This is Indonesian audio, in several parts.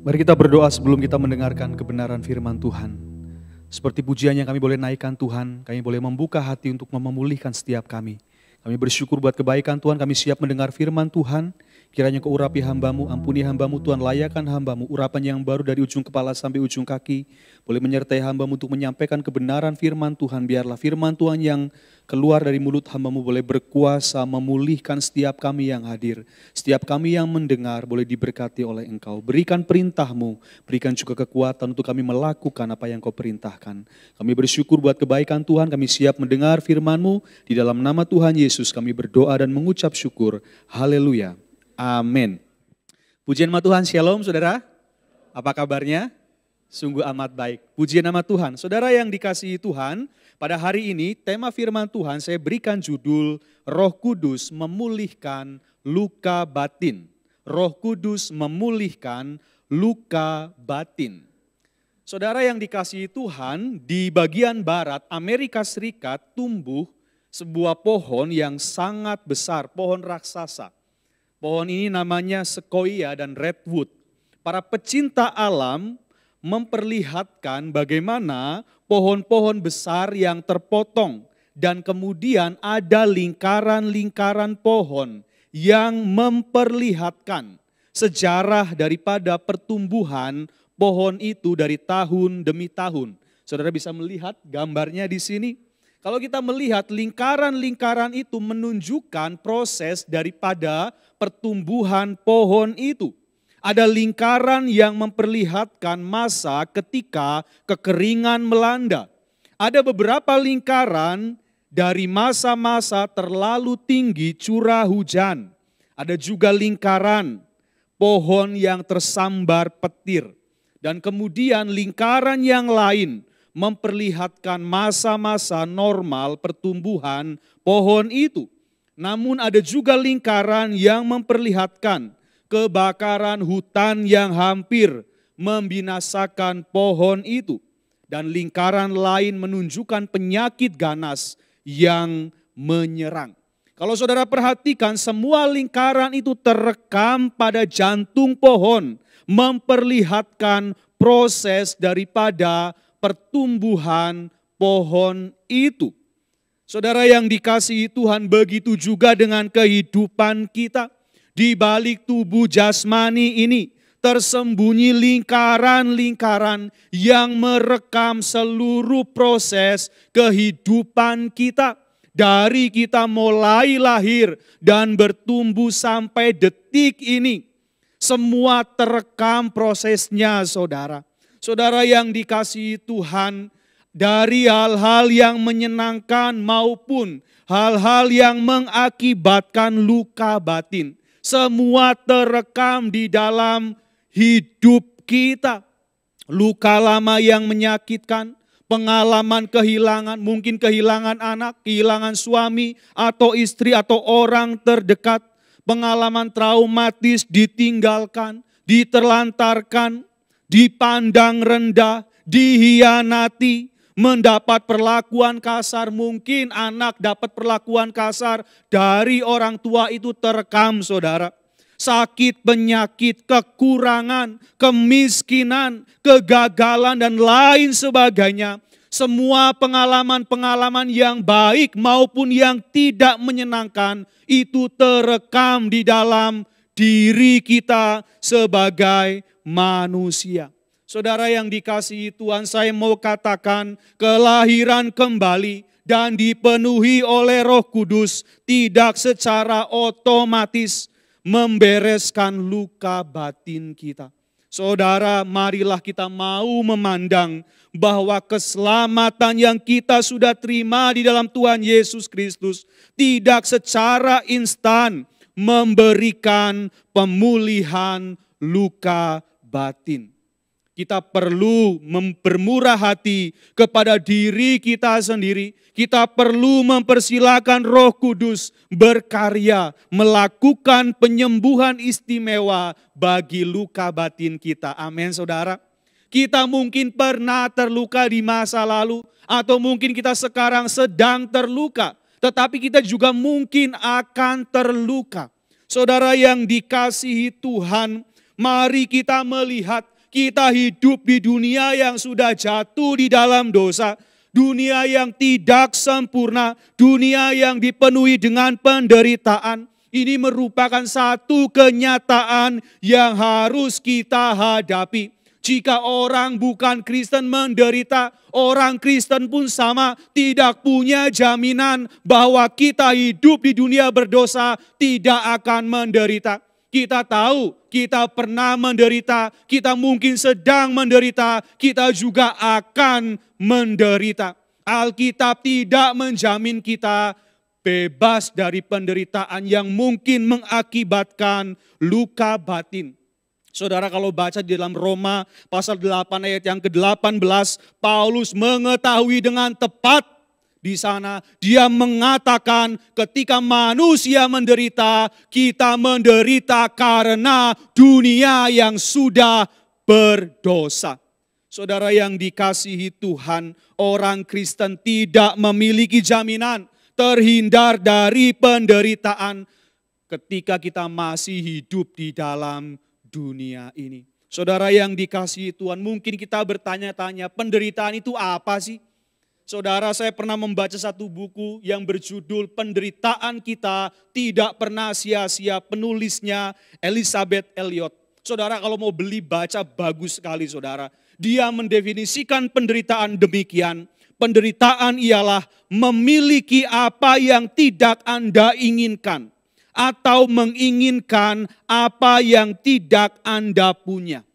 Mari kita berdoa sebelum kita mendengarkan kebenaran firman Tuhan. Seperti pujian yang kami boleh naikkan Tuhan, kami boleh membuka hati untuk memulihkan setiap kami. Kami bersyukur buat kebaikan Tuhan, kami siap mendengar firman Tuhan. Kiranya Kau urapi hamba-Mu, ampuni hamba-Mu Tuhan, layakan hamba-Mu. Urapan yang baru dari ujung kepala sampai ujung kaki. Boleh menyertai hamba-Mu untuk menyampaikan kebenaran firman Tuhan. Biarlah firman Tuhan yang keluar dari mulut hamba-Mu boleh berkuasa memulihkan setiap kami yang hadir. Setiap kami yang mendengar boleh diberkati oleh Engkau. Berikan perintah-Mu, berikan juga kekuatan untuk kami melakukan apa yang Kau perintahkan. Kami bersyukur buat kebaikan Tuhan, kami siap mendengar firman-Mu. Di dalam nama Tuhan Yesus kami berdoa dan mengucap syukur. Haleluya. Amin. Pujian nama Tuhan, shalom saudara. Apa kabarnya? Sungguh amat baik. Pujian nama Tuhan. Saudara yang dikasihi Tuhan, pada hari ini tema firman Tuhan saya berikan judul Roh Kudus memulihkan luka batin. Roh Kudus memulihkan luka batin. Saudara yang dikasihi Tuhan, di bagian barat Amerika Serikat tumbuh sebuah pohon yang sangat besar, pohon raksasa. Pohon ini namanya sequoia dan redwood. Para pecinta alam memperlihatkan bagaimana pohon-pohon besar yang terpotong dan kemudian ada lingkaran-lingkaran pohon yang memperlihatkan sejarah daripada pertumbuhan pohon itu dari tahun demi tahun. Saudara bisa melihat gambarnya di sini. Kalau kita melihat lingkaran-lingkaran itu menunjukkan proses daripada pertumbuhan pohon itu. Ada lingkaran yang memperlihatkan masa ketika kekeringan melanda. Ada beberapa lingkaran dari masa-masa terlalu tinggi curah hujan. Ada juga lingkaran pohon yang tersambar petir. Dan kemudian lingkaran yang lain memperlihatkan masa-masa normal pertumbuhan pohon itu. Namun ada juga lingkaran yang memperlihatkan kebakaran hutan yang hampir membinasakan pohon itu. Dan lingkaran lain menunjukkan penyakit ganas yang menyerang. Kalau saudara perhatikan, semua lingkaran itu terekam pada jantung pohon, memperlihatkan proses daripada pertumbuhan pohon itu. Saudara yang dikasihi Tuhan, begitu juga dengan kehidupan kita. Di balik tubuh jasmani ini tersembunyi lingkaran-lingkaran yang merekam seluruh proses kehidupan kita. Dari kita mulai lahir dan bertumbuh sampai detik ini. Semua terekam prosesnya saudara. Saudara yang dikasihi Tuhan, dari hal-hal yang menyenangkan maupun hal-hal yang mengakibatkan luka batin. Semua terekam di dalam hidup kita. Luka lama yang menyakitkan, pengalaman kehilangan, mungkin kehilangan anak, kehilangan suami atau istri atau orang terdekat. Pengalaman traumatis ditinggalkan, diterlantarkan, dipandang rendah, dihianati, mendapat perlakuan kasar. Mungkin anak dapat perlakuan kasar dari orang tua, itu terekam saudara. Sakit, penyakit, kekurangan, kemiskinan, kegagalan dan lain sebagainya. Semua pengalaman-pengalaman yang baik maupun yang tidak menyenangkan itu terekam di dalam diri kita sebagai manusia. Saudara yang dikasihi Tuhan, saya mau katakan kelahiran kembali dan dipenuhi oleh Roh Kudus tidak secara otomatis membereskan luka batin kita. Saudara, marilah kita mau memandang bahwa keselamatan yang kita sudah terima di dalam Tuhan Yesus Kristus tidak secara instan memberikan pemulihan luka batin. Kita perlu bermurah hati kepada diri kita sendiri. Kita perlu mempersilakan Roh Kudus berkarya, melakukan penyembuhan istimewa bagi luka batin kita. Amin saudara. Kita mungkin pernah terluka di masa lalu, atau mungkin kita sekarang sedang terluka. Tetapi kita juga mungkin akan terluka. Saudara yang dikasihi Tuhan, mari kita melihat Kita hidup di dunia yang sudah jatuh di dalam dosa. Dunia yang tidak sempurna. Dunia yang dipenuhi dengan penderitaan. Ini merupakan satu kenyataan yang harus kita hadapi. Jika orang bukan Kristen menderita, orang Kristen pun sama, tidak punya jaminan bahwa kita hidup di dunia berdosa tidak akan menderita. Kita tahu, kita pernah menderita, kita mungkin sedang menderita, kita juga akan menderita. Alkitab tidak menjamin kita bebas dari penderitaan yang mungkin mengakibatkan luka batin. Saudara, kalau baca di dalam Roma pasal 8 ayat yang ke-18, Paulus mengetahui dengan tepat di sana dia mengatakan ketika manusia menderita, kita menderita karena dunia yang sudah berdosa. Saudara yang dikasihi Tuhan, orang Kristen tidak memiliki jaminan terhindar dari penderitaan ketika kita masih hidup di dalam dunia ini. Saudara yang dikasihi Tuhan, mungkin kita bertanya-tanya, penderitaan itu apa sih? Saudara, saya pernah membaca satu buku yang berjudul Penderitaan Kita Tidak Pernah Sia-Sia, penulisnya Elisabeth Elliot. Saudara, kalau mau beli baca, bagus sekali saudara. Dia mendefinisikan penderitaan demikian. Penderitaan ialah memiliki apa yang tidak Anda inginkan, atau menginginkan apa yang tidak Anda punya.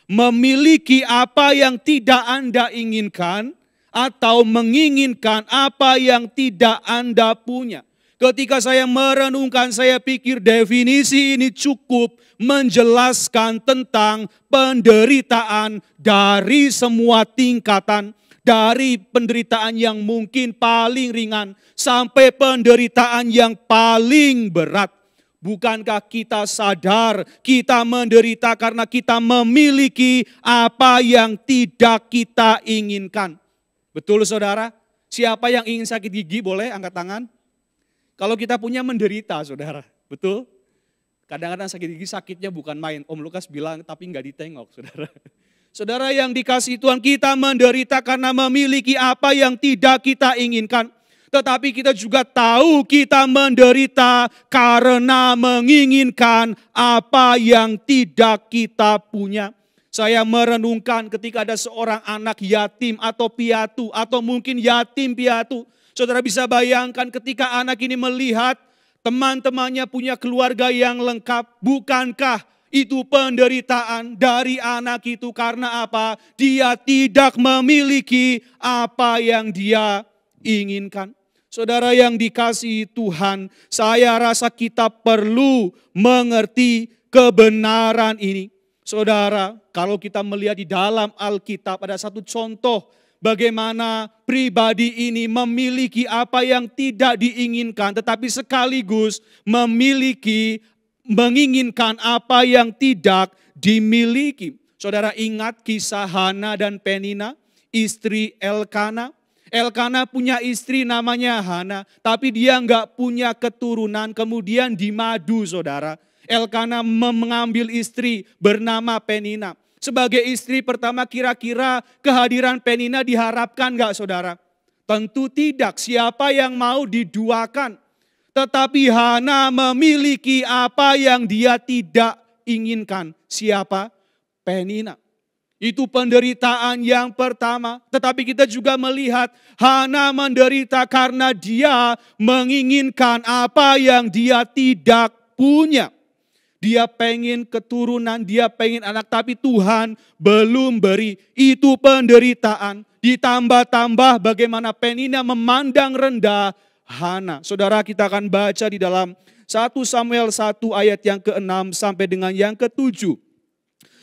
Memiliki apa yang tidak Anda inginkan, atau menginginkan apa yang tidak Anda punya. Ketika saya merenungkan, saya pikir definisi ini cukup menjelaskan tentang penderitaan dari semua tingkatan. Dari penderitaan yang mungkin paling ringan sampai penderitaan yang paling berat. Bukankah kita sadar kita menderita karena kita memiliki apa yang tidak kita inginkan? Betul saudara? Siapa yang ingin sakit gigi boleh angkat tangan? Kalau kita punya menderita saudara, betul? Kadang-kadang sakit gigi sakitnya bukan main. Om Lukas bilang tapi nggak ditengok saudara. Saudara yang dikasihi Tuhan, kita menderita karena memiliki apa yang tidak kita inginkan. Tetapi kita juga tahu kita menderita karena menginginkan apa yang tidak kita punya. Saya merenungkan ketika ada seorang anak yatim atau piatu atau mungkin yatim piatu. Saudara bisa bayangkan ketika anak ini melihat teman-temannya punya keluarga yang lengkap. Bukankah itu penderitaan dari anak itu karena apa? Dia tidak memiliki apa yang dia inginkan. Saudara yang dikasihi Tuhan, saya rasa kita perlu mengerti kebenaran ini. Saudara, kalau kita melihat di dalam Alkitab ada satu contoh bagaimana pribadi ini memiliki apa yang tidak diinginkan tetapi sekaligus menginginkan apa yang tidak dimiliki. Saudara ingat kisah Hana dan Penina, istri Elkana. Elkana punya istri namanya Hana, tapi dia enggak punya keturunan, kemudian dimadu saudara. Elkana mengambil istri bernama Penina. Sebagai istri pertama kira-kira kehadiran Penina diharapkan enggak saudara? Tentu tidak, siapa yang mau diduakan? Tetapi Hana memiliki apa yang dia tidak inginkan. Siapa? Penina. Itu penderitaan yang pertama. Tetapi kita juga melihat Hana menderita karena dia menginginkan apa yang dia tidak punya. Dia pengen keturunan, dia pengen anak, tapi Tuhan belum beri. Itu penderitaan. Ditambah-tambah bagaimana Penina memandang rendah Hana. Saudara, kita akan baca di dalam 1 Samuel 1 ayat yang ke-6 sampai dengan yang ke-7.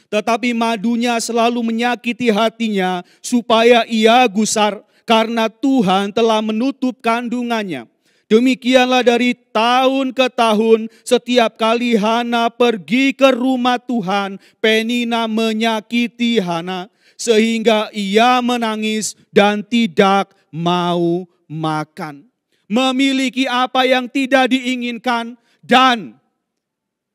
Tetapi madunya selalu menyakiti hatinya supaya ia gusar karena Tuhan telah menutup kandungannya. Demikianlah dari tahun ke tahun setiap kali Hana pergi ke rumah Tuhan, Penina menyakiti Hana sehingga ia menangis dan tidak mau makan. Memiliki apa yang tidak diinginkan dan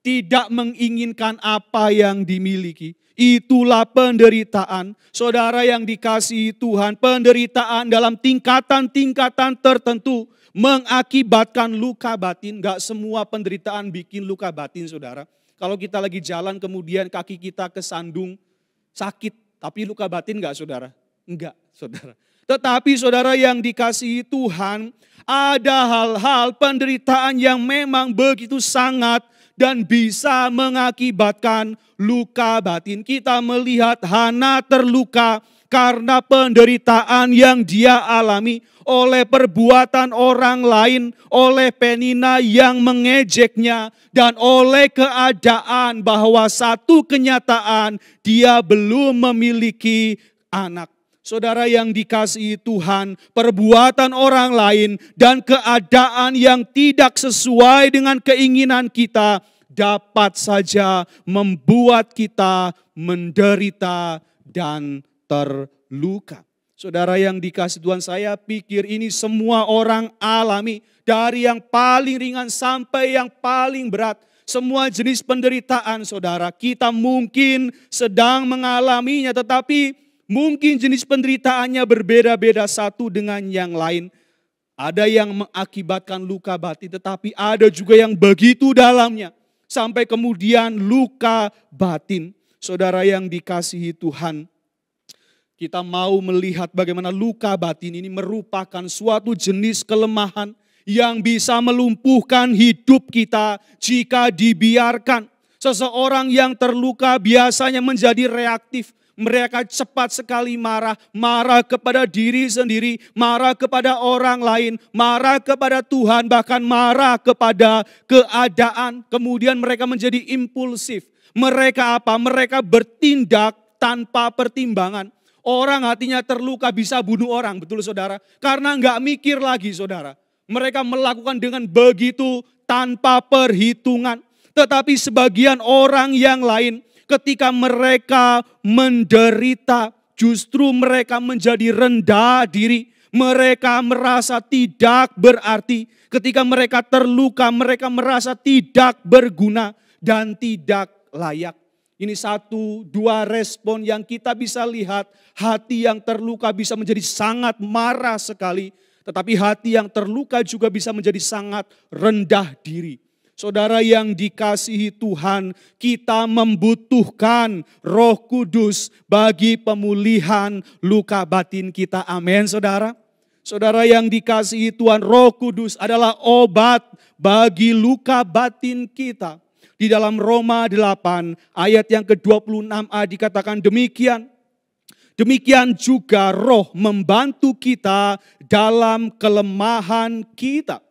tidak menginginkan apa yang dimiliki. itulah penderitaan. Saudara yang dikasihi Tuhan, penderitaan dalam tingkatan-tingkatan tertentu mengakibatkan luka batin. Gak semua penderitaan bikin luka batin, saudara. Kalau kita lagi jalan kemudian kaki kita kesandung, sakit. Tapi luka batin gak, saudara? Enggak, saudara. Tetapi saudara yang dikasihi Tuhan, ada hal-hal penderitaan yang memang begitu sangat dan bisa mengakibatkan luka batin. Kita melihat Hana terluka karena penderitaan yang dia alami oleh perbuatan orang lain, oleh Penina yang mengejeknya, dan oleh keadaan bahwa satu kenyataan dia belum memiliki anak. Saudara yang dikasihi Tuhan, perbuatan orang lain dan keadaan yang tidak sesuai dengan keinginan kita dapat saja membuat kita menderita dan terluka. Saudara yang dikasihi Tuhan, saya pikir ini semua orang alami, dari yang paling ringan sampai yang paling berat. Semua jenis penderitaan, saudara, kita mungkin sedang mengalaminya, tetapi mungkin jenis penderitaannya berbeda-beda satu dengan yang lain. Ada yang mengakibatkan luka batin, tetapi ada juga yang begitu dalamnya sampai kemudian luka batin. Saudara yang dikasihi Tuhan, kita mau melihat bagaimana luka batin ini merupakan suatu jenis kelemahan yang bisa melumpuhkan hidup kita jika dibiarkan. Seseorang yang terluka biasanya menjadi reaktif. Mereka cepat sekali marah kepada diri sendiri, marah kepada orang lain, marah kepada Tuhan, bahkan marah kepada keadaan. Kemudian mereka menjadi impulsif. Mereka apa? Mereka bertindak tanpa pertimbangan. Orang hatinya terluka bisa bunuh orang, betul saudara? Karena enggak mikir lagi, saudara. Mereka melakukan dengan begitu tanpa perhitungan. Tetapi sebagian orang yang lain, ketika mereka menderita, justru mereka menjadi rendah diri. Mereka merasa tidak berarti. Ketika mereka terluka, mereka merasa tidak berguna dan tidak layak. Ini satu, dua respon yang kita bisa lihat. Hati yang terluka bisa menjadi sangat marah sekali. Tetapi hati yang terluka juga bisa menjadi sangat rendah diri. Saudara yang dikasihi Tuhan, kita membutuhkan Roh Kudus bagi pemulihan luka batin kita. Amin, saudara. Saudara yang dikasihi Tuhan, Roh Kudus adalah obat bagi luka batin kita. Di dalam Roma 8 ayat yang ke-26a dikatakan demikian. Demikian juga Roh membantu kita dalam kelemahan kita.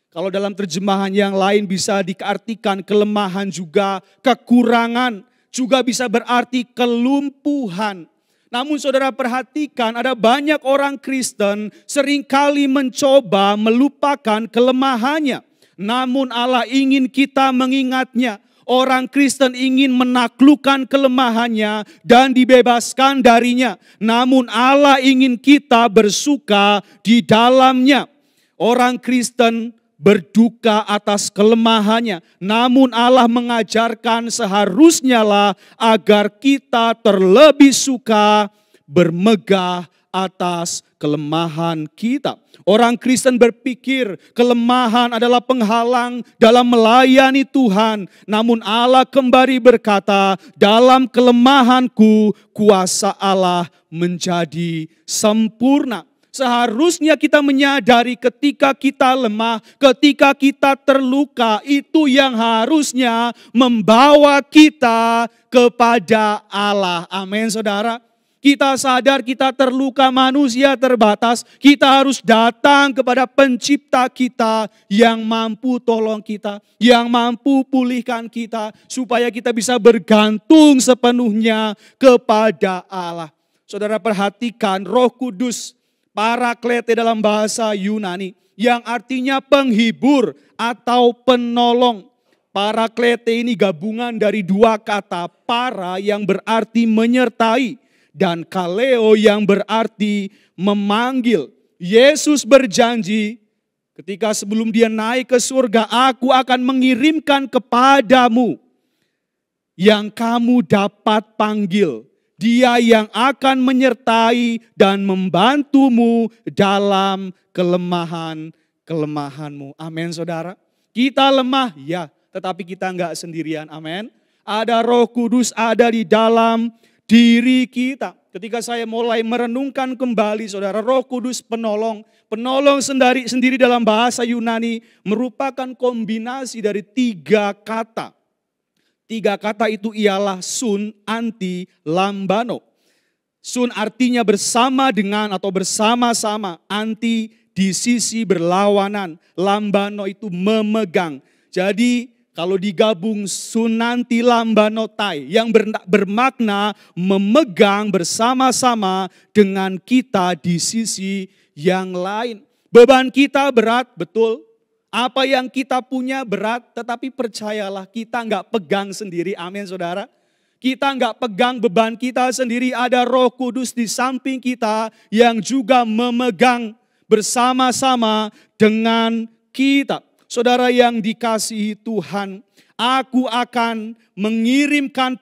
Kalau dalam terjemahan yang lain bisa diartikan kelemahan juga kekurangan, juga bisa berarti kelumpuhan. Namun saudara perhatikan, ada banyak orang Kristen seringkali mencoba melupakan kelemahannya. Namun Allah ingin kita mengingatnya. Orang Kristen ingin menaklukkan kelemahannya dan dibebaskan darinya. Namun Allah ingin kita bersuka di dalamnya. Orang Kristen berduka atas kelemahannya. Namun Allah mengajarkan seharusnya lah agar kita terlebih suka bermegah atas kelemahan kita. Orang Kristen berpikir kelemahan adalah penghalang dalam melayani Tuhan. Namun Allah kembali berkata, dalam kelemahanku kuasa Allah menjadi sempurna. Seharusnya kita menyadari ketika kita lemah, ketika kita terluka, itu yang harusnya membawa kita kepada Allah. Amin, saudara. Kita sadar kita terluka, manusia terbatas. Kita harus datang kepada pencipta kita yang mampu tolong kita, yang mampu pulihkan kita, supaya kita bisa bergantung sepenuhnya kepada Allah. Saudara perhatikan, Roh Kudus, Paraklete dalam bahasa Yunani, yang artinya penghibur atau penolong. Paraklete ini gabungan dari dua kata, para yang berarti menyertai, dan kaleo yang berarti memanggil. Yesus berjanji ketika sebelum dia naik ke surga, aku akan mengirimkan kepadamu yang kamu dapat panggil. Dia yang akan menyertai dan membantumu dalam kelemahanmu. Amin saudara. Kita lemah, ya, tetapi kita enggak sendirian. Amin. Ada Roh Kudus ada di dalam diri kita. Ketika saya mulai merenungkan kembali saudara, Roh Kudus penolong. Penolong sendiri dalam bahasa Yunani merupakan kombinasi dari 3 kata. 3 kata itu ialah sun, anti, lambano. Sun artinya bersama dengan atau bersama-sama. Anti di sisi berlawanan. Lambano itu memegang. Jadi kalau digabung sunanti lambanotai yang bermakna memegang bersama-sama dengan kita di sisi yang lain. Beban kita berat, betul. Apa yang kita punya berat, tetapi percayalah kita enggak pegang sendiri. Amin saudara. Kita enggak pegang beban kita sendiri. Ada Roh Kudus di samping kita yang juga memegang bersama-sama dengan kita. Saudara yang dikasihi Tuhan, aku akan mengirimkan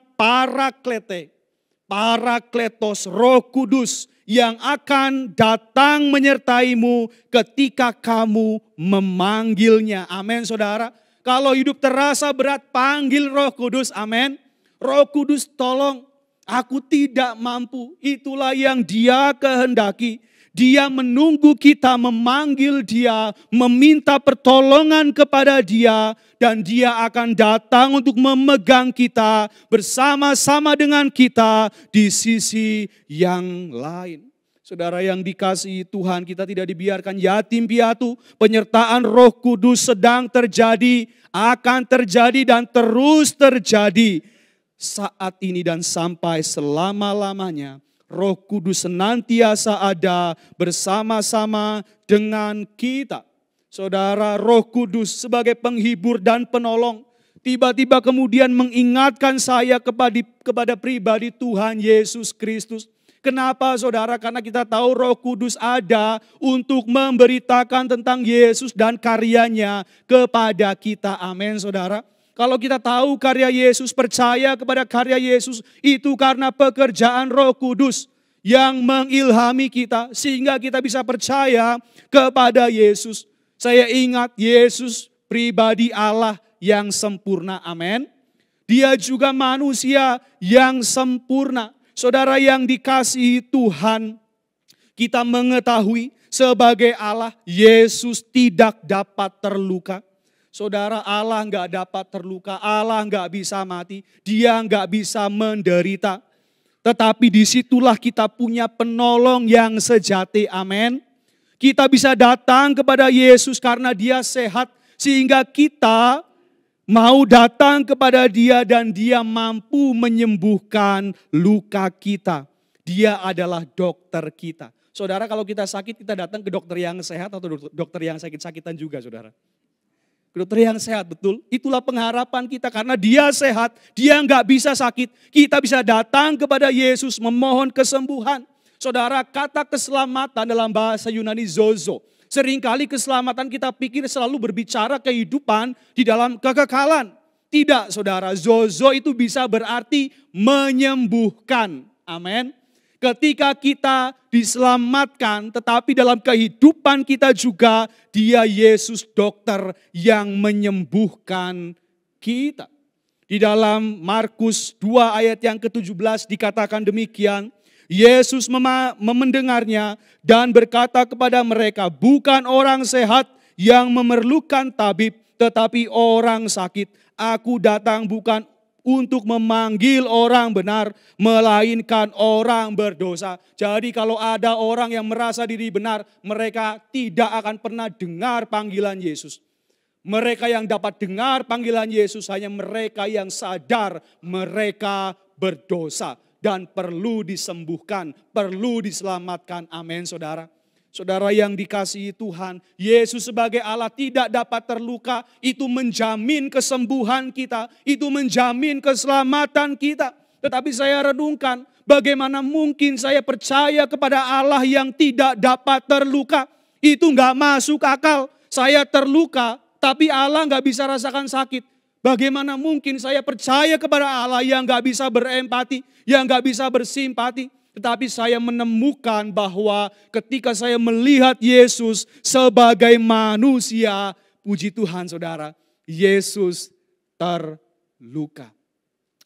Parakletos, Roh Kudus yang akan datang menyertaimu ketika kamu memanggilnya. Amin saudara. Kalau hidup terasa berat, panggil Roh Kudus. Amin. Roh Kudus tolong, aku tidak mampu. Itulah yang Dia kehendaki. Dia menunggu kita memanggil Dia, meminta pertolongan kepada Dia, dan Dia akan datang untuk memegang kita bersama-sama dengan kita di sisi yang lain. Saudara yang dikasihi Tuhan, kita tidak dibiarkan yatim piatu. Penyertaan Roh Kudus sedang terjadi, akan terjadi dan terus terjadi saat ini dan sampai selama-lamanya. Roh Kudus senantiasa ada bersama-sama dengan kita. Saudara, Roh Kudus sebagai penghibur dan penolong tiba-tiba kemudian mengingatkan saya kepada pribadi Tuhan Yesus Kristus. Kenapa saudara? Karena kita tahu Roh Kudus ada untuk memberitakan tentang Yesus dan karyanya kepada kita. Amin saudara. Kalau kita tahu karya Yesus, percaya kepada karya Yesus, itu karena pekerjaan Roh Kudus yang mengilhami kita sehingga kita bisa percaya kepada Yesus. Saya ingat Yesus pribadi Allah yang sempurna. Amin. Dia juga manusia yang sempurna. Saudara yang dikasihi Tuhan, kita mengetahui sebagai Allah, Yesus tidak dapat terluka. Saudara, Allah enggak dapat terluka, Allah enggak bisa mati, Dia enggak bisa menderita. Tetapi disitulah kita punya penolong yang sejati, amin. Kita bisa datang kepada Yesus karena Dia sehat, sehingga kita mau datang kepada Dia dan Dia mampu menyembuhkan luka kita. Dia adalah dokter kita. Saudara, kalau kita sakit, kita datang ke dokter yang sehat atau dokter yang sakit-sakitan juga, saudara. Dokter yang sehat, betul. Itulah pengharapan kita karena Dia sehat, Dia nggak bisa sakit. Kita bisa datang kepada Yesus memohon kesembuhan. Saudara, kata keselamatan dalam bahasa Yunani zozo. Seringkali keselamatan kita pikir selalu berbicara kehidupan di dalam kekekalan. Tidak saudara, zozo itu bisa berarti menyembuhkan. Amin. Ketika kita diselamatkan, tetapi dalam kehidupan kita juga Dia Yesus dokter yang menyembuhkan kita. Di dalam Markus 2 ayat yang ke-17 dikatakan demikian, Yesus mendengarnya dan berkata kepada mereka, bukan orang sehat yang memerlukan tabib, tetapi orang sakit. Aku datang bukan untuk memanggil orang benar, melainkan orang berdosa. Jadi kalau ada orang yang merasa diri benar, mereka tidak akan pernah dengar panggilan Yesus. Mereka yang dapat dengar panggilan Yesus hanya mereka yang sadar mereka berdosa dan perlu disembuhkan, perlu diselamatkan. Amin saudara. Saudara yang dikasihi Tuhan, Yesus sebagai Allah tidak dapat terluka, itu menjamin kesembuhan kita, itu menjamin keselamatan kita. Tetapi saya renungkan, bagaimana mungkin saya percaya kepada Allah yang tidak dapat terluka? Itu nggak masuk akal. Saya terluka, tapi Allah nggak bisa rasakan sakit. Bagaimana mungkin saya percaya kepada Allah yang gak bisa berempati, yang gak bisa bersimpati. Tetapi saya menemukan bahwa ketika saya melihat Yesus sebagai manusia, puji Tuhan saudara, Yesus terluka.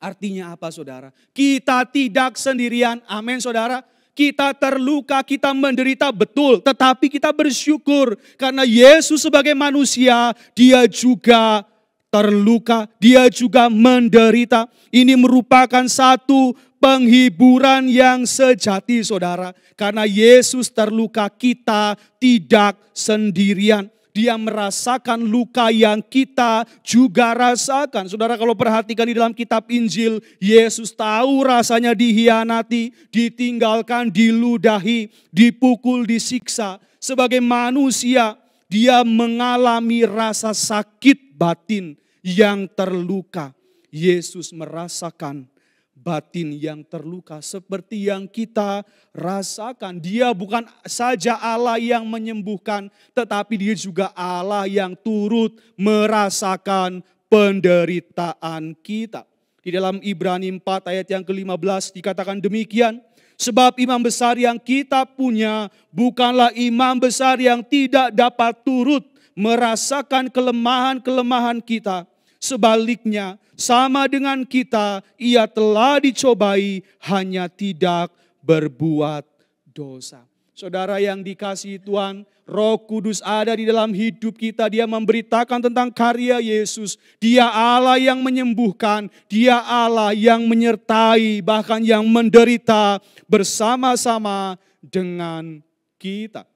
Artinya apa saudara? Kita tidak sendirian, amin saudara. Kita terluka, kita menderita betul, tetapi kita bersyukur karena Yesus sebagai manusia, dia juga terluka, dia juga menderita. Ini merupakan satu penghiburan yang sejati saudara. Karena Yesus terluka, kita tidak sendirian. Dia merasakan luka yang kita juga rasakan. Saudara kalau perhatikan di dalam kitab Injil, Yesus tahu rasanya dihianati, ditinggalkan, diludahi, dipukul, disiksa. Sebagai manusia, dia mengalami rasa sakit batin yang terluka. Yesus merasakan batin yang terluka seperti yang kita rasakan. Dia bukan saja Allah yang menyembuhkan, tetapi dia juga Allah yang turut merasakan penderitaan kita. Di dalam Ibrani 4 ayat yang ke-15 dikatakan demikian. Sebab imam besar yang kita punya bukanlah imam besar yang tidak dapat turut merasakan kelemahan-kelemahan kita. Sebaliknya, sama dengan kita, ia telah dicobai, hanya tidak berbuat dosa. Saudara yang dikasihi Tuhan, Roh Kudus ada di dalam hidup kita. Dia memberitakan tentang karya Yesus. Dia Allah yang menyembuhkan, dia Allah yang menyertai, bahkan yang menderita bersama-sama dengan kita.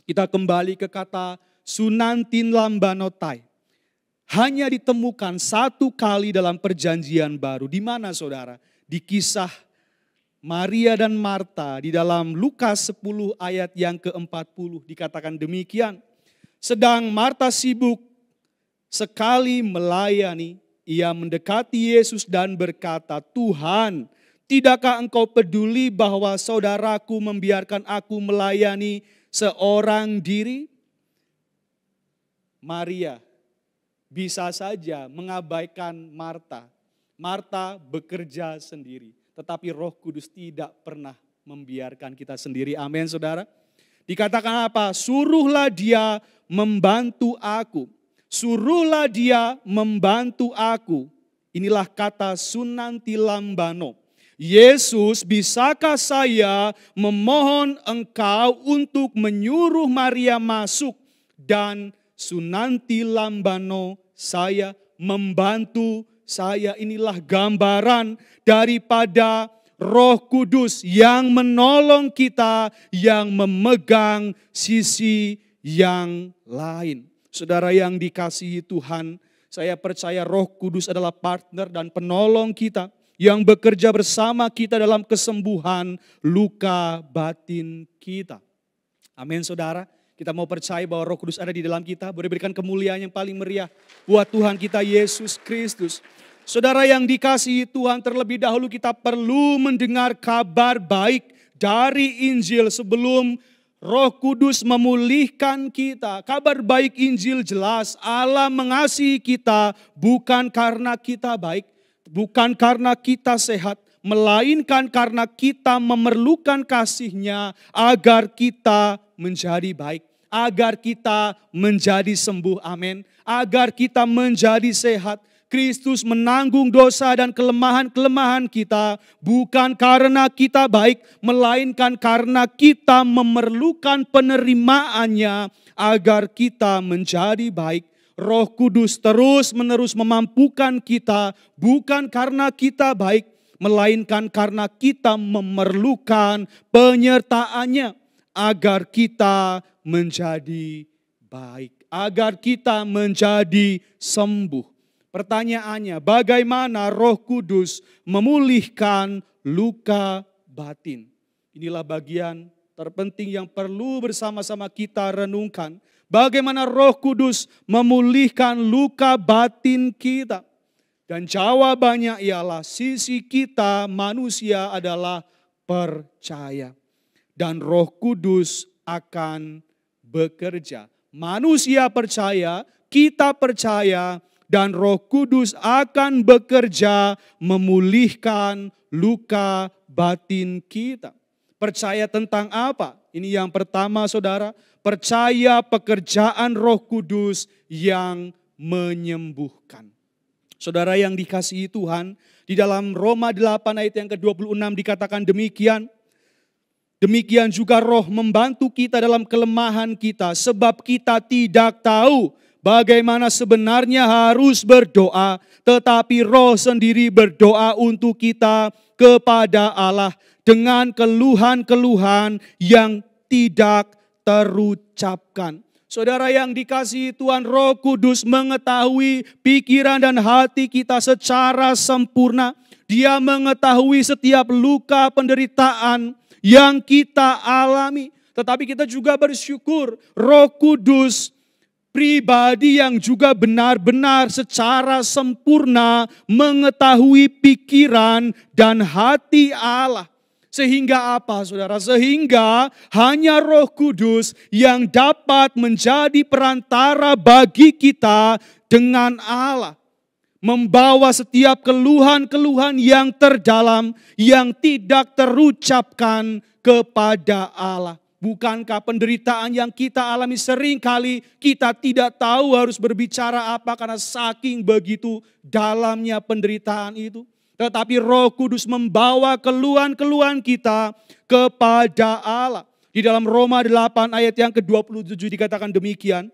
Kita kembali ke kata sunantin lambanotai. Hanya ditemukan satu kali dalam perjanjian baru. Di mana saudara? Di kisah Maria dan Marta di dalam Lukas 10 ayat yang ke-40 dikatakan demikian. Sedang Marta sibuk sekali melayani, ia mendekati Yesus dan berkata, Tuhan, tidakkah engkau peduli bahwa saudaraku membiarkan aku melayani seorang diri? Maria bisa saja mengabaikan Marta. Marta bekerja sendiri. Tetapi Roh Kudus tidak pernah membiarkan kita sendiri. Amin saudara. Dikatakan apa? Suruhlah dia membantu aku. Suruhlah dia membantu aku. Inilah kata sunanti lambano. Yesus, bisakah saya memohon engkau untuk menyuruh Maria masuk dan sunanti lambano saya, membantu saya. Inilah gambaran daripada Roh Kudus yang menolong kita, yang memegang sisi yang lain. Saudara yang dikasihi Tuhan, saya percaya Roh Kudus adalah partner dan penolong kita yang bekerja bersama kita dalam kesembuhan luka batin kita. Amin saudara. Kita mau percaya bahwa Roh Kudus ada di dalam kita. Boleh berikan kemuliaan yang paling meriah buat Tuhan kita Yesus Kristus. Saudara yang dikasihi Tuhan, terlebih dahulu kita perlu mendengar kabar baik dari Injil sebelum Roh Kudus memulihkan kita. Kabar baik Injil jelas, Allah mengasihi kita bukan karena kita baik, bukan karena kita sehat, melainkan karena kita memerlukan kasih-Nya agar kita menjadi baik, agar kita menjadi sembuh, amin, agar kita menjadi sehat. Kristus menanggung dosa dan kelemahan-kelemahan kita bukan karena kita baik, melainkan karena kita memerlukan penerimaannya agar kita menjadi baik. Roh Kudus terus-menerus memampukan kita bukan karena kita baik, melainkan karena kita memerlukan penyertaannya agar kita menjadi baik, agar kita menjadi sembuh. Pertanyaannya, bagaimana Roh Kudus memulihkan luka batin? Inilah bagian terpenting yang perlu bersama-sama kita renungkan. Bagaimana Roh Kudus memulihkan luka batin kita? Dan jawabannya ialah sisi kita manusia adalah percaya. Dan Roh Kudus akan bekerja. Manusia percaya, kita percaya, dan Roh Kudus akan bekerja memulihkan luka batin kita. Percaya tentang apa? Ini yang pertama saudara, percaya pekerjaan Roh Kudus yang menyembuhkan. Saudara yang dikasihi Tuhan, di dalam Roma 8 ayat yang ke-26 dikatakan demikian. Demikian juga Roh membantu kita dalam kelemahan kita, sebab kita tidak tahu bagaimana sebenarnya harus berdoa, tetapi Roh sendiri berdoa untuk kita kepada Allah dengan keluhan-keluhan yang tidak terucapkan. Saudara yang dikasihi Tuhan, Roh Kudus mengetahui pikiran dan hati kita secara sempurna. Dia mengetahui setiap luka penderitaan yang kita alami. Tetapi kita juga bersyukur Roh Kudus pribadi yang juga benar-benar secara sempurna mengetahui pikiran dan hati Allah. Sehingga apa saudara? Sehingga hanya Roh Kudus yang dapat menjadi perantara bagi kita dengan Allah. Membawa setiap keluhan-keluhan yang terdalam yang tidak terucapkan kepada Allah. Bukankah penderitaan yang kita alami seringkali kita tidak tahu harus berbicara apa karena saking begitu dalamnya penderitaan itu. Tetapi Roh Kudus membawa keluhan-keluhan kita kepada Allah. Di dalam Roma 8 ayat yang ke-27 dikatakan demikian.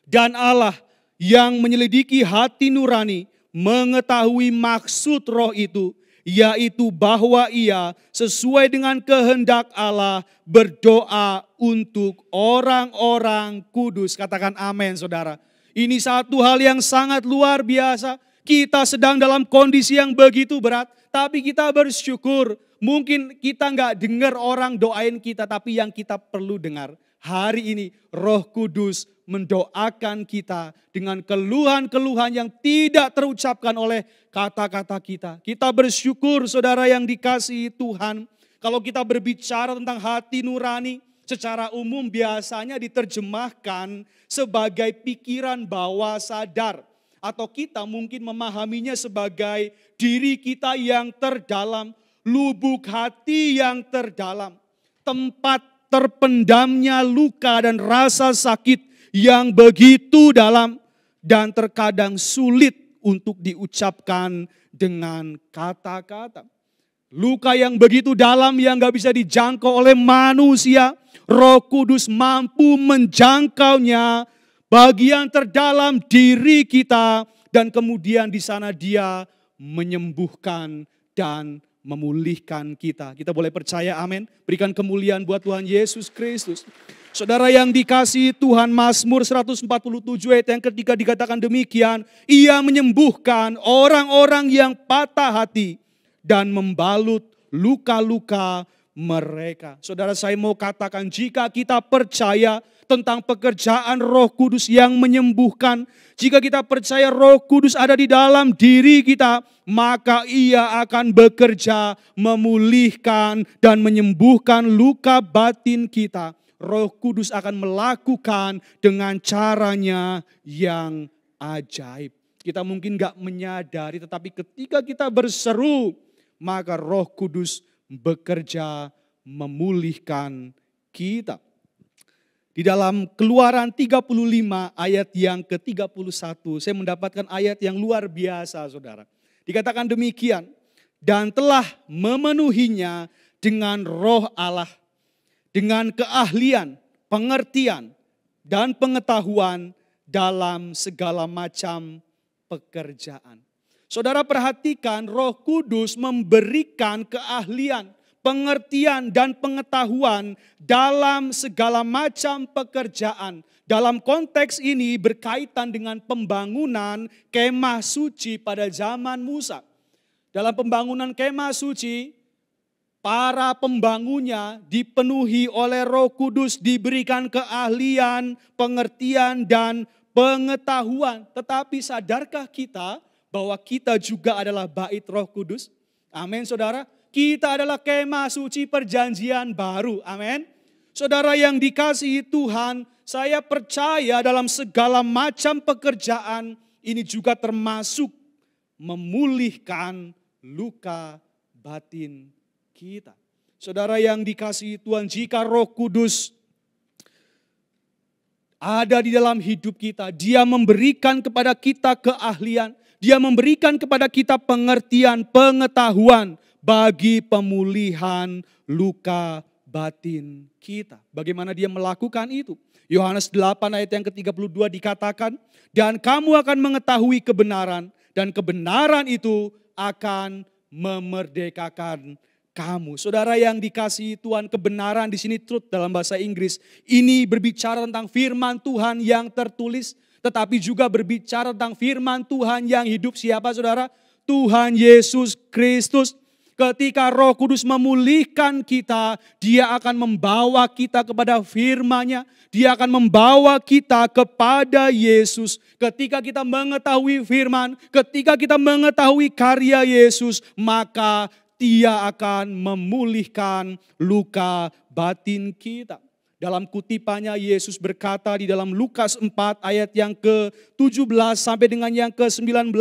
Dan Allah yang menyelidiki hati nurani mengetahui maksud Roh itu, yaitu bahwa Ia sesuai dengan kehendak Allah berdoa untuk orang-orang kudus. Katakan amin saudara. Ini satu hal yang sangat luar biasa. Kita sedang dalam kondisi yang begitu berat, tapi kita bersyukur. Mungkin kita nggak dengar orang doain kita, tapi yang kita perlu dengar. Hari ini Roh Kudus mendoakan kita dengan keluhan-keluhan yang tidak terucapkan oleh kata-kata kita. Kita bersyukur saudara yang dikasihi Tuhan. Kalau kita berbicara tentang hati nurani, secara umum biasanya diterjemahkan sebagai pikiran bawah sadar. Atau kita mungkin memahaminya sebagai diri kita yang terdalam, lubuk hati yang terdalam. Tempat terpendamnya luka dan rasa sakit yang begitu dalam dan terkadang sulit untuk diucapkan dengan kata-kata. Luka yang begitu dalam yang gak bisa dijangkau oleh manusia, Roh Kudus mampu menjangkaunya bagian terdalam diri kita dan kemudian di sana Dia menyembuhkan dan memulihkan kita. Kita boleh percaya amin. Berikan kemuliaan buat Tuhan Yesus Kristus. Saudara yang dikasihi Tuhan, Mazmur 147 ayat yang ketiga dikatakan demikian. Ia menyembuhkan orang-orang yang patah hati dan membalut luka-luka mereka. Saudara, saya mau katakan jika kita percaya tentang pekerjaan Roh Kudus yang menyembuhkan, jika kita percaya Roh Kudus ada di dalam diri kita, maka Ia akan bekerja memulihkan dan menyembuhkan luka batin kita. Roh Kudus akan melakukan dengan caranya yang ajaib. Kita mungkin gak menyadari, tetapi ketika kita berseru, maka Roh Kudus bekerja memulihkan kita. Di dalam Keluaran 35 ayat yang ke-31, saya mendapatkan ayat yang luar biasa saudara. Dikatakan demikian, dan telah memenuhinya dengan roh Allah, dengan keahlian, pengertian, dan pengetahuan dalam segala macam pekerjaan. Saudara perhatikan, Roh Kudus memberikan keahlian, pengertian dan pengetahuan dalam segala macam pekerjaan. Dalam konteks ini berkaitan dengan pembangunan kemah suci pada zaman Musa. Dalam pembangunan kemah suci, para pembangunnya dipenuhi oleh Roh Kudus, diberikan keahlian, pengertian dan pengetahuan. Tetapi sadarkah kita bahwa kita juga adalah bait Roh Kudus? Amin saudara. Kita adalah kemah suci perjanjian baru. Amin. Saudara yang dikasihi Tuhan, saya percaya dalam segala macam pekerjaan ini juga termasuk memulihkan luka batin kita. Saudara yang dikasihi Tuhan, jika Roh Kudus ada di dalam hidup kita, Dia memberikan kepada kita keahlian, Dia memberikan kepada kita pengertian, pengetahuan bagi pemulihan luka batin kita. Bagaimana Dia melakukan itu? Yohanes 8 ayat yang ke-32 dikatakan, dan kamu akan mengetahui kebenaran, dan kebenaran itu akan memerdekakan kamu. Saudara yang dikasihi Tuhan, kebenaran di sini truth dalam bahasa Inggris. Ini berbicara tentang firman Tuhan yang tertulis, tetapi juga berbicara tentang firman Tuhan yang hidup. Siapa saudara? Tuhan Yesus Kristus. Ketika Roh Kudus memulihkan kita, Dia akan membawa kita kepada firman-Nya. Dia akan membawa kita kepada Yesus. Ketika kita mengetahui firman, ketika kita mengetahui karya Yesus, maka Dia akan memulihkan luka batin kita. Dalam kutipannya Yesus berkata di dalam Lukas 4 ayat yang ke-17 sampai dengan yang ke-19.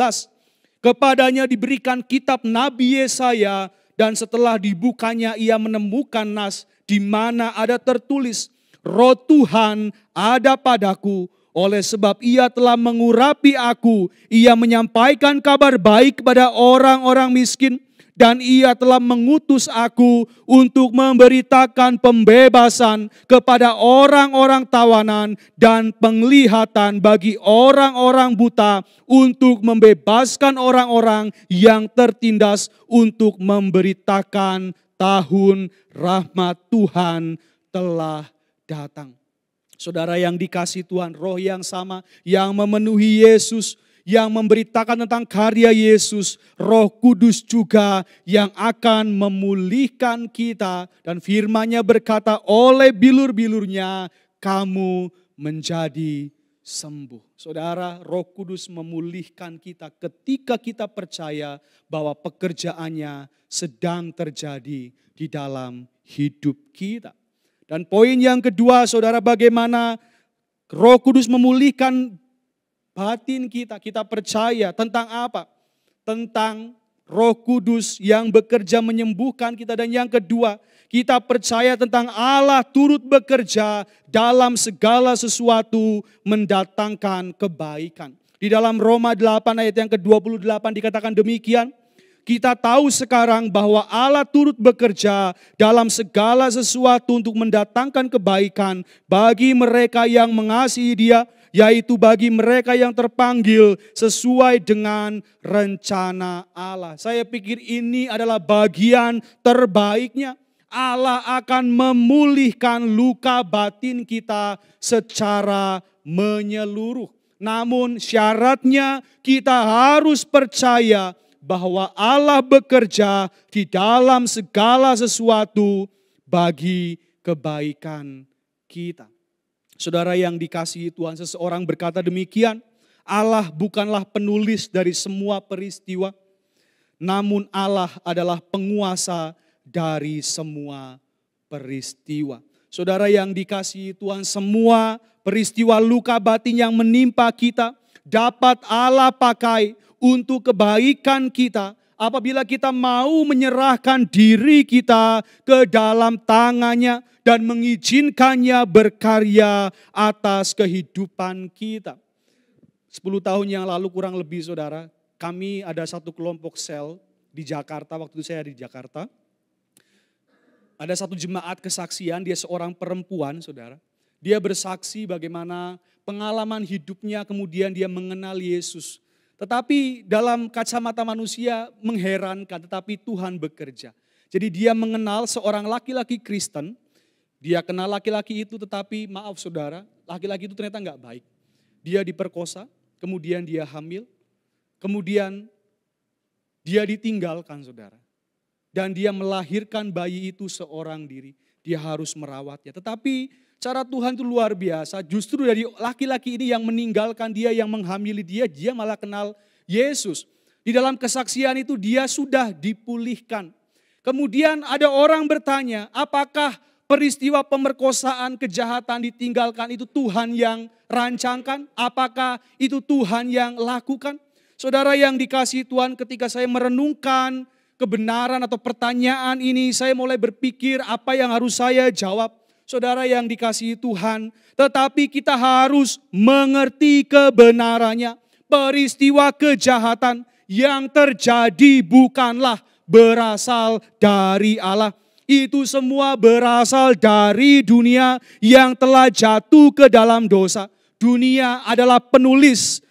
Kepadanya diberikan kitab Nabi Yesaya, dan setelah dibukanya ia menemukan nas di mana ada tertulis, Roh Tuhan ada padaku, oleh sebab Ia telah mengurapi aku, Ia menyampaikan kabar baik kepada orang-orang miskin, dan Ia telah mengutus aku untuk memberitakan pembebasan kepada orang-orang tawanan dan penglihatan bagi orang-orang buta, untuk membebaskan orang-orang yang tertindas, untuk memberitakan tahun rahmat Tuhan telah datang. Saudara yang dikasihi Tuhan, Roh yang sama yang memenuhi Yesus, yang memberitakan tentang karya Yesus, Roh Kudus juga yang akan memulihkan kita. Dan firman-Nya berkata, oleh bilur-bilurnya kamu menjadi sembuh. Saudara, Roh Kudus memulihkan kita ketika kita percaya bahwa pekerjaannya sedang terjadi di dalam hidup kita. Dan poin yang kedua, saudara, bagaimana Roh Kudus memulihkan batin kita. Kita percaya tentang apa? Tentang Roh Kudus yang bekerja menyembuhkan kita. Dan yang kedua, kita percaya tentang Allah turut bekerja dalam segala sesuatu mendatangkan kebaikan. Di dalam Roma 8 ayat yang ke-28 dikatakan demikian. Kita tahu sekarang bahwa Allah turut bekerja dalam segala sesuatu untuk mendatangkan kebaikan bagi mereka yang mengasihi Dia, yaitu bagi mereka yang terpanggil sesuai dengan rencana Allah. Saya pikir ini adalah bagian terbaiknya. Allah akan memulihkan luka batin kita secara menyeluruh. Namun syaratnya kita harus percaya bahwa Allah bekerja di dalam segala sesuatu bagi kebaikan kita. Saudara yang dikasihi Tuhan, seseorang berkata demikian, Allah bukanlah penulis dari semua peristiwa, namun Allah adalah penguasa dari semua peristiwa. Saudara yang dikasihi Tuhan, semua peristiwa luka batin yang menimpa kita dapat Allah pakai untuk kebaikan kita apabila kita mau menyerahkan diri kita ke dalam tangan-Nya dan mengizinkannya berkarya atas kehidupan kita. 10 tahun yang lalu kurang lebih saudara, kami ada satu kelompok sel di Jakarta, waktu itu saya di Jakarta. Ada satu jemaat kesaksian, dia seorang perempuan saudara. Dia bersaksi bagaimana pengalaman hidupnya kemudian dia mengenal Yesus. Tetapi dalam kacamata manusia mengherankan, tetapi Tuhan bekerja. Jadi dia mengenal seorang laki-laki Kristen, dia kenal laki-laki itu tetapi maaf saudara, laki-laki itu ternyata enggak baik. Dia diperkosa, kemudian dia hamil, kemudian dia ditinggalkan saudara. Dan dia melahirkan bayi itu seorang diri, dia harus merawatnya. Tetapi cara Tuhan itu luar biasa, justru dari laki-laki ini yang meninggalkan dia, yang menghamili dia malah kenal Yesus. Di dalam kesaksian itu dia sudah dipulihkan. Kemudian ada orang bertanya, apakah peristiwa pemerkosaan, kejahatan ditinggalkan itu Tuhan yang rancangkan? Apakah itu Tuhan yang lakukan? Saudara yang dikasihi Tuhan, ketika saya merenungkan kebenaran atau pertanyaan ini, saya mulai berpikir apa yang harus saya jawab. Saudara yang dikasihi Tuhan, tetapi kita harus mengerti kebenarannya. Peristiwa kejahatan yang terjadi bukanlah berasal dari Allah. Itu semua berasal dari dunia yang telah jatuh ke dalam dosa. Dunia adalah penulis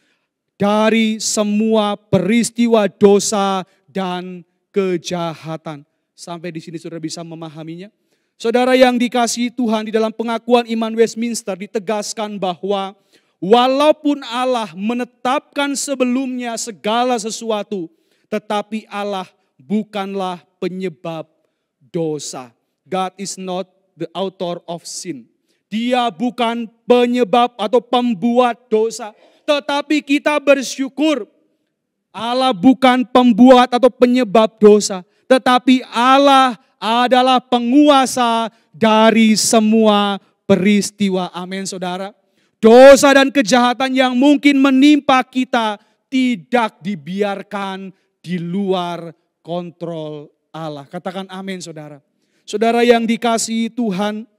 dari semua peristiwa dosa dan kejahatan. Sampai di sini saudara bisa memahaminya. Saudara yang dikasihi Tuhan, di dalam pengakuan iman Westminster ditegaskan bahwa walaupun Allah menetapkan sebelumnya segala sesuatu, tetapi Allah bukanlah penyebab dosa. God is not the author of sin. Dia bukan penyebab atau pembuat dosa. Tetapi kita bersyukur Allah bukan pembuat atau penyebab dosa. Tetapi Allah adalah penguasa dari semua peristiwa. Amin saudara. Dosa dan kejahatan yang mungkin menimpa kita tidak dibiarkan di luar kontrol Allah. Katakan amin saudara. Saudara yang dikasihi Tuhan,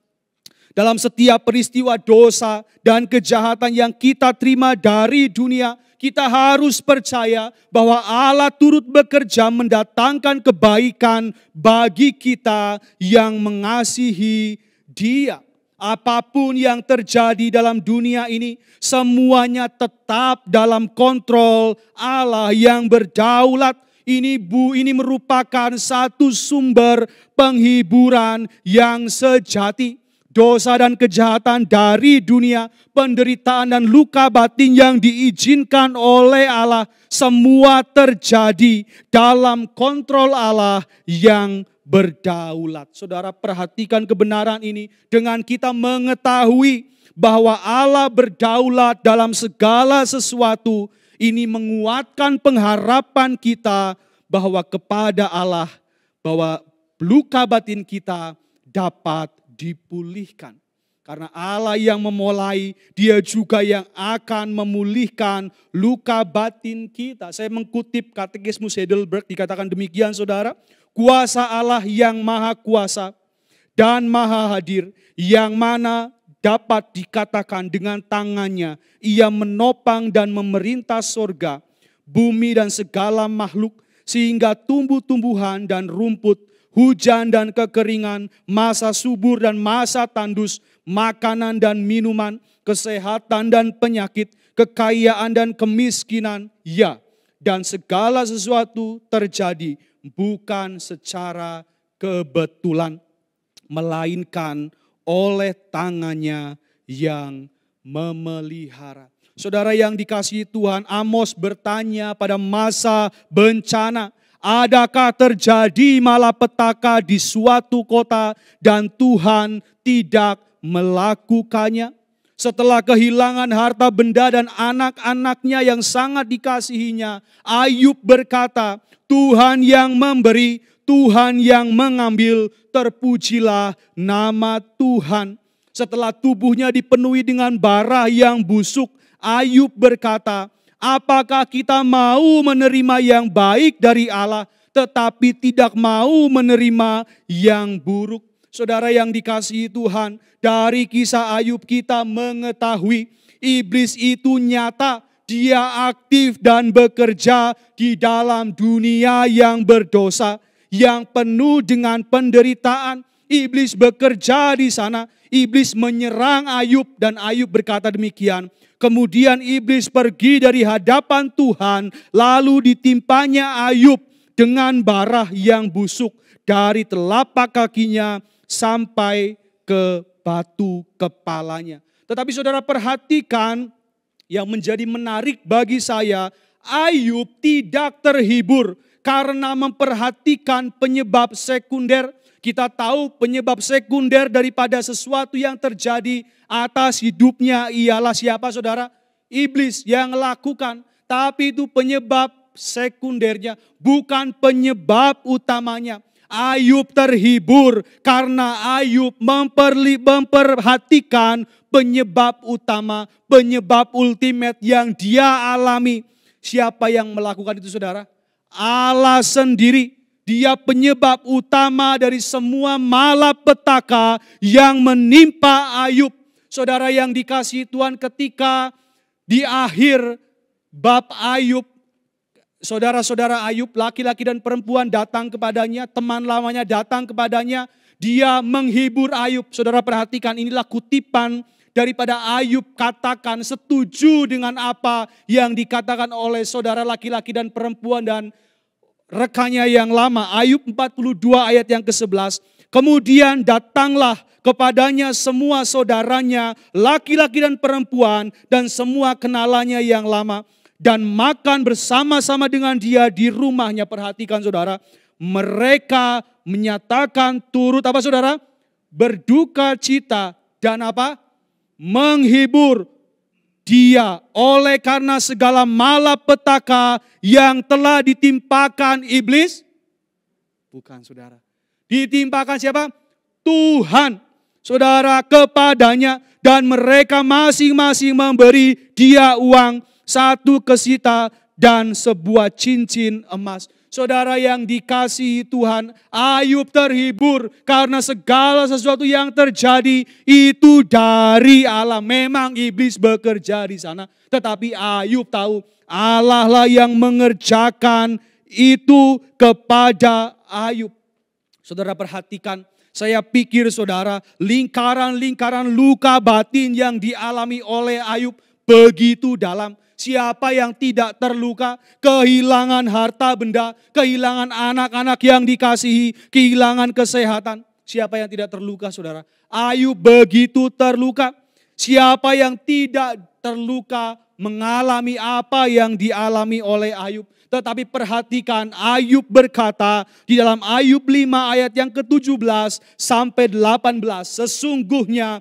dalam setiap peristiwa dosa dan kejahatan yang kita terima dari dunia, kita harus percaya bahwa Allah turut bekerja mendatangkan kebaikan bagi kita yang mengasihi Dia. Apapun yang terjadi dalam dunia ini, semuanya tetap dalam kontrol Allah yang berdaulat. Ini merupakan satu sumber penghiburan yang sejati. Dosa dan kejahatan dari dunia, penderitaan dan luka batin yang diizinkan oleh Allah, semua terjadi dalam kontrol Allah yang berdaulat. Saudara perhatikan kebenaran ini dengan kita mengetahui bahwa Allah berdaulat dalam segala sesuatu. Ini menguatkan pengharapan kita bahwa kepada Allah, bahwa luka batin kita dapat dipulihkan. Karena Allah yang memulai, Dia juga yang akan memulihkan luka batin kita. Saya mengutip Katekismus Heidelberg, dikatakan demikian saudara. Kuasa Allah yang maha kuasa dan maha hadir, yang mana dapat dikatakan dengan tangannya Ia menopang dan memerintah sorga, bumi dan segala makhluk, sehingga tumbuh-tumbuhan dan rumput, hujan dan kekeringan, masa subur dan masa tandus, makanan dan minuman, kesehatan dan penyakit, kekayaan dan kemiskinan, ya, dan segala sesuatu terjadi bukan secara kebetulan, melainkan oleh tangannya yang memelihara. Saudara yang dikasihi Tuhan, Amos bertanya pada masa bencana, adakah terjadi malapetaka di suatu kota dan Tuhan tidak melakukannya? Setelah kehilangan harta benda dan anak-anaknya yang sangat dikasihinya, Ayub berkata, Tuhan yang memberi, Tuhan yang mengambil, terpujilah nama Tuhan. Setelah tubuhnya dipenuhi dengan bara yang busuk, Ayub berkata, apakah kita mau menerima yang baik dari Allah, tetapi tidak mau menerima yang buruk? Saudara yang dikasihi Tuhan, dari kisah Ayub kita mengetahui iblis itu nyata. Dia aktif dan bekerja di dalam dunia yang berdosa, yang penuh dengan penderitaan. Iblis bekerja di sana. Iblis menyerang Ayub dan Ayub berkata demikian. Kemudian iblis pergi dari hadapan Tuhan, lalu ditimpanya Ayub dengan bara yang busuk dari telapak kakinya sampai ke batu kepalanya. Tetapi saudara perhatikan, yang menjadi menarik bagi saya, Ayub tidak terhibur karena memperhatikan penyebab sekunder. Kita tahu penyebab sekunder daripada sesuatu yang terjadi atas hidupnya ialah siapa saudara? Iblis yang lakukan. Tapi itu penyebab sekundernya, bukan penyebab utamanya. Ayub terhibur karena Ayub memperhatikan penyebab utama, penyebab ultimate yang dia alami. Siapa yang melakukan itu saudara? Allah sendiri. Dia penyebab utama dari semua malapetaka yang menimpa Ayub. Saudara yang dikasihi Tuhan, ketika di akhir bab Ayub, saudara-saudara Ayub, laki-laki dan perempuan datang kepadanya, teman lamanya datang kepadanya, dia menghibur Ayub. Saudara perhatikan, inilah kutipan daripada Ayub katakan setuju dengan apa yang dikatakan oleh saudara laki-laki dan perempuan dan rekannya yang lama. Ayub 42 ayat yang ke-11. Kemudian datanglah kepadanya semua saudaranya, laki-laki dan perempuan, dan semua kenalannya yang lama, dan makan bersama-sama dengan dia di rumahnya. Perhatikan saudara, mereka menyatakan turut apa saudara? Berduka cita dan apa? Menghibur dia oleh karena segala malapetaka yang telah ditimpakan iblis. Bukan saudara. Ditimpakan siapa? Tuhan. Saudara kepadanya, dan mereka masing-masing memberi dia uang, 1 kesita dan sebuah cincin emas. Saudara yang dikasihi Tuhan, Ayub terhibur karena segala sesuatu yang terjadi itu dari Allah. Memang iblis bekerja di sana, tetapi Ayub tahu Allah lah yang mengerjakan itu kepada Ayub. Saudara perhatikan, saya pikir saudara, lingkaran-lingkaran luka batin yang dialami oleh Ayub begitu dalam. Siapa yang tidak terluka? Kehilangan harta benda, kehilangan anak-anak yang dikasihi, kehilangan kesehatan. Siapa yang tidak terluka saudara? Ayub begitu terluka. Siapa yang tidak terluka mengalami apa yang dialami oleh Ayub? Tetapi perhatikan, Ayub berkata di dalam Ayub 5 ayat yang ke-17 sampai 18. Sesungguhnya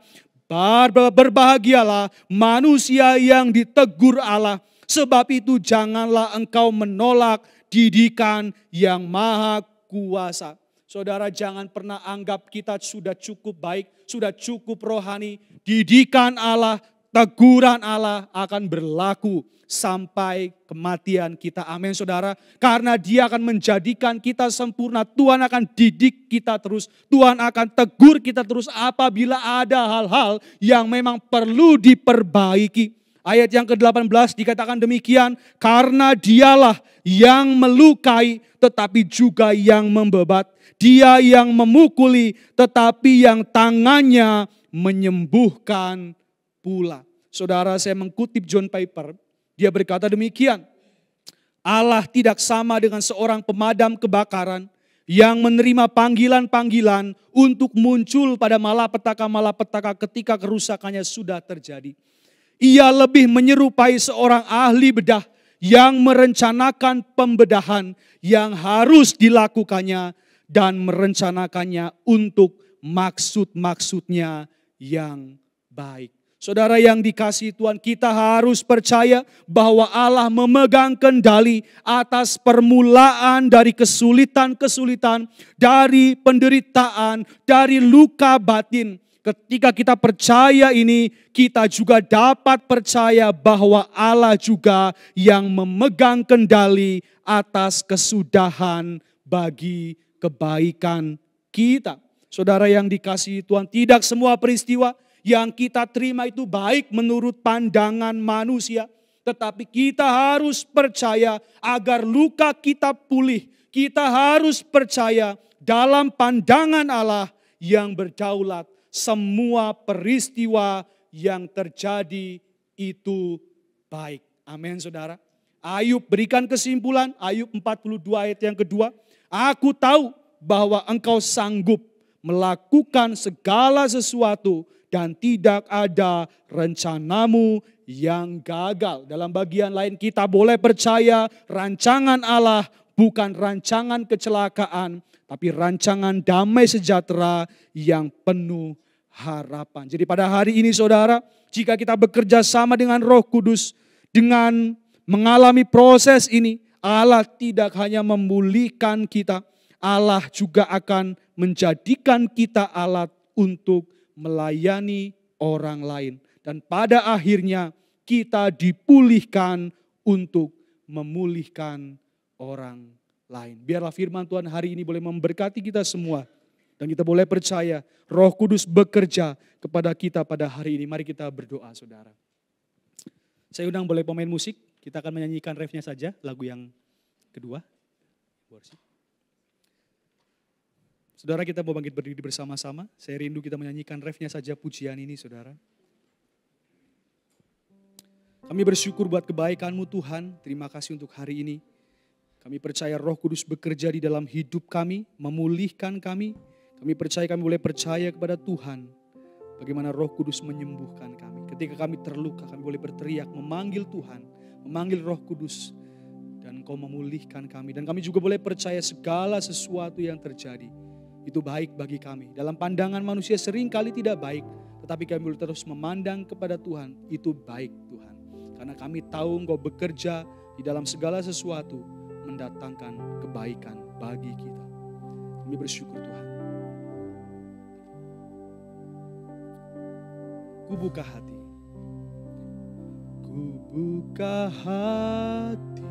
berbahagialah manusia yang ditegur Allah. Sebab itu janganlah engkau menolak didikan yang maha kuasa. Saudara jangan pernah anggap kita sudah cukup baik, sudah cukup rohani. Didikan Allah, teguran Allah akan berlaku sampai kematian kita. Amin saudara. Karena dia akan menjadikan kita sempurna. Tuhan akan didik kita terus. Tuhan akan tegur kita terus apabila ada hal-hal yang memang perlu diperbaiki. Ayat yang ke-18 dikatakan demikian. Karena dialah yang melukai tetapi juga yang membebat. Dia yang memukuli tetapi yang tangannya menyembuhkan pula. Saudara, saya mengutip John Piper. Dia berkata demikian, Allah tidak sama dengan seorang pemadam kebakaran yang menerima panggilan-panggilan untuk muncul pada malapetaka-malapetaka ketika kerusakannya sudah terjadi. Ia lebih menyerupai seorang ahli bedah yang merencanakan pembedahan yang harus dilakukannya dan merencanakannya untuk maksud-maksudnya yang baik. Saudara yang dikasihi Tuhan, kita harus percaya bahwa Allah memegang kendali atas permulaan dari kesulitan-kesulitan, dari penderitaan, dari luka batin. Ketika kita percaya ini, kita juga dapat percaya bahwa Allah juga yang memegang kendali atas kesudahan bagi kebaikan kita. Saudara yang dikasihi Tuhan, tidak semua peristiwa yang kita terima itu baik menurut pandangan manusia. Tetapi kita harus percaya agar luka kita pulih. Kita harus percaya dalam pandangan Allah yang berdaulat. Semua peristiwa yang terjadi itu baik. Amin saudara. Ayub berikan kesimpulan. Ayub 42 ayat yang kedua. Aku tahu bahwa engkau sanggup melakukan segala sesuatu dan tidak ada rencanamu yang gagal. Dalam bagian lain kita boleh percaya rancangan Allah bukan rancangan kecelakaan, tapi rancangan damai sejahtera yang penuh harapan. Jadi pada hari ini saudara, jika kita bekerja sama dengan Roh Kudus, dengan mengalami proses ini, Allah tidak hanya memulihkan kita, Allah juga akan menjadikan kita alat untuk melayani orang lain. Dan pada akhirnya kita dipulihkan untuk memulihkan orang lain. Biarlah firman Tuhan hari ini boleh memberkati kita semua. Dan kita boleh percaya Roh Kudus bekerja kepada kita pada hari ini. Mari kita berdoa, saudara. Saya undang boleh pemain musik. Kita akan menyanyikan refnya saja, lagu yang kedua. Saudara, kita mau bangkit berdiri bersama-sama. Saya rindu kita menyanyikan refnya saja pujian ini, saudara. Kami bersyukur buat kebaikan-Mu Tuhan. Terima kasih untuk hari ini. Kami percaya Roh Kudus bekerja di dalam hidup kami, memulihkan kami. Kami percaya, kami boleh percaya kepada Tuhan. Bagaimana Roh Kudus menyembuhkan kami. Ketika kami terluka, kami boleh berteriak, memanggil Tuhan, memanggil Roh Kudus. Dan Engkau memulihkan kami. Dan kami juga boleh percaya segala sesuatu yang terjadi itu baik bagi kami. Dalam pandangan manusia seringkali tidak baik, tetapi kami boleh terus memandang kepada Tuhan, itu baik Tuhan. Karena kami tahu Engkau bekerja di dalam segala sesuatu, mendatangkan kebaikan bagi kita. Kami bersyukur Tuhan. Ku buka hati. Ku buka hati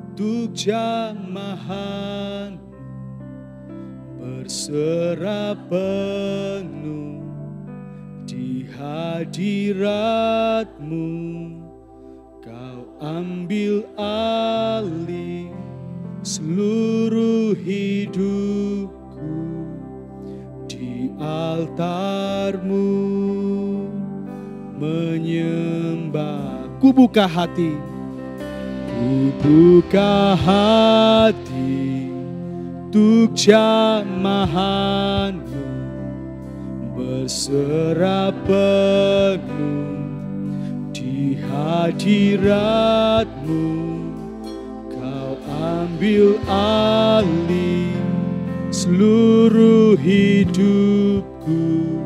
untuk jamahan, berserah penuh di hadirat-Mu. Kau ambil alih seluruh hidupku di altar-Mu menyembah. Ku buka hati, ku buka hati untuk jamahan-Mu, berserah penuh di hadirat-Mu. Kau ambil alih seluruh hidupku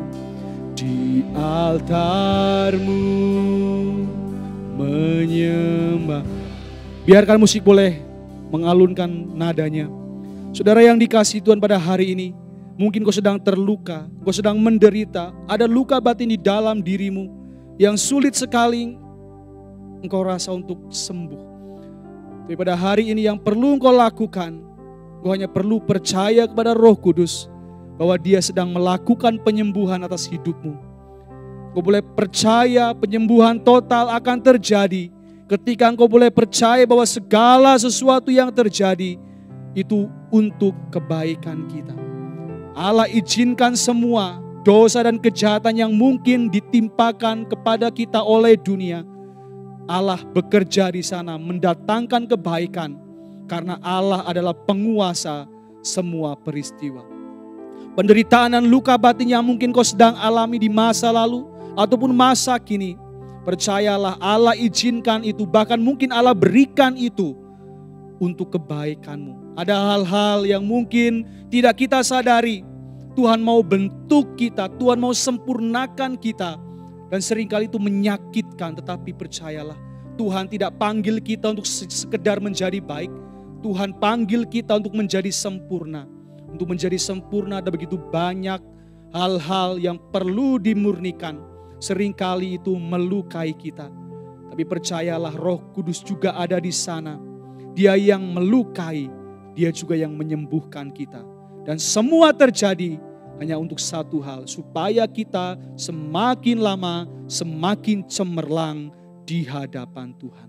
di altar-Mu menyembah. Biarkan musik boleh mengalunkan nadanya. Saudara yang dikasihi Tuhan pada hari ini, mungkin kau sedang terluka, kau sedang menderita, ada luka batin di dalam dirimu yang sulit sekali engkau rasa untuk sembuh. Tapi pada hari ini yang perlu engkau lakukan, engkau hanya perlu percaya kepada Roh Kudus bahwa Dia sedang melakukan penyembuhan atas hidupmu. Engkau boleh percaya penyembuhan total akan terjadi ketika engkau boleh percaya bahwa segala sesuatu yang terjadi itu untuk kebaikan kita. Allah izinkan semua dosa dan kejahatan yang mungkin ditimpakan kepada kita oleh dunia. Allah bekerja di sana mendatangkan kebaikan karena Allah adalah penguasa semua peristiwa. Penderitaan dan luka batin yang mungkin kau sedang alami di masa lalu ataupun masa kini, percayalah Allah izinkan itu, bahkan mungkin Allah berikan itu untuk kebaikanmu. Ada hal-hal yang mungkin tidak kita sadari. Tuhan mau bentuk kita, Tuhan mau sempurnakan kita. Dan seringkali itu menyakitkan, tetapi percayalah, Tuhan tidak panggil kita untuk sekedar menjadi baik. Tuhan panggil kita untuk menjadi sempurna. Untuk menjadi sempurna ada begitu banyak hal-hal yang perlu dimurnikan. Seringkali itu melukai kita. Tapi percayalah, Roh Kudus juga ada di sana. Dia yang melukai, Dia juga yang menyembuhkan kita. Dan semua terjadi hanya untuk satu hal, supaya kita semakin lama semakin cemerlang di hadapan Tuhan.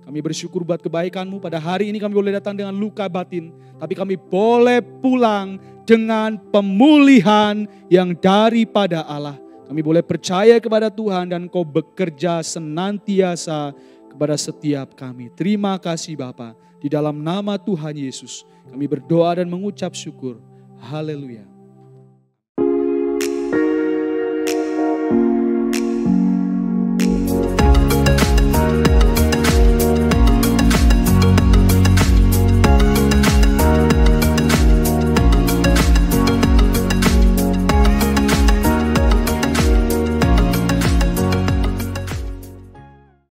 Kami bersyukur buat kebaikan-Mu. Pada hari ini kami boleh datang dengan luka batin, tapi kami boleh pulang dengan pemulihan yang daripada Allah. Kami boleh percaya kepada Tuhan dan Kau bekerja senantiasa kepada setiap kami. Terima kasih Bapa. Di dalam nama Tuhan Yesus kami berdoa dan mengucap syukur. Haleluya.